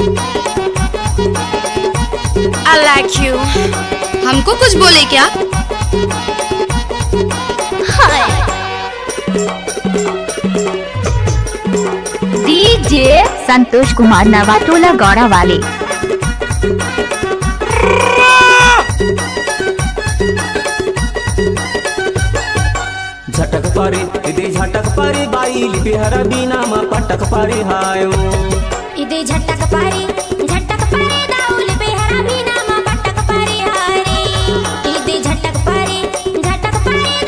I like you। हमको कुछ बोले क्या? हाय डीजे संतोष कुमार नवाटोला गौड़ा वाले। झटक पारे इदे झटक पारे बाई बिहारा बीना मा पटक पारे हायो इदे झटक पारे दाउल बिहारा बीना मा पटक पारे हारे इदे झटक पारे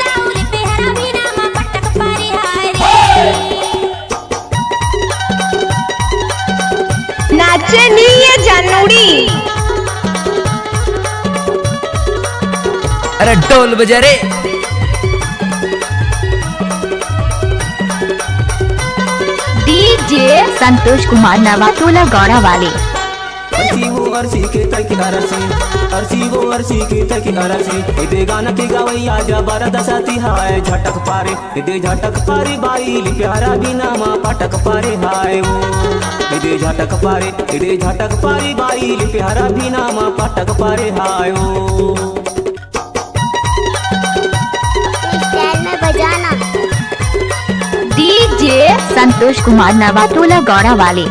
दाउल बिहारा बीना मा पटक पारे हारे। नाचे नी ये जानूड़ी। अरे ढोल बजा रे। डीजे संतोष कुमार नवाटोला गौड़ा वाले। अर्सी वो अर्सी के तकी अरसी इदे गाना के गवैया जबर दसाती हाय झटक पारे इदे झटक पारे बाई प्यारा बिना मा पटक पारे हाय वो इदे झटक पारे बाई प्यारा बिना मा पटक पारे हाय वो। स्टाइल में बजाना। डीजे संतोष कुमार नवाटोला गौड़ा वाले।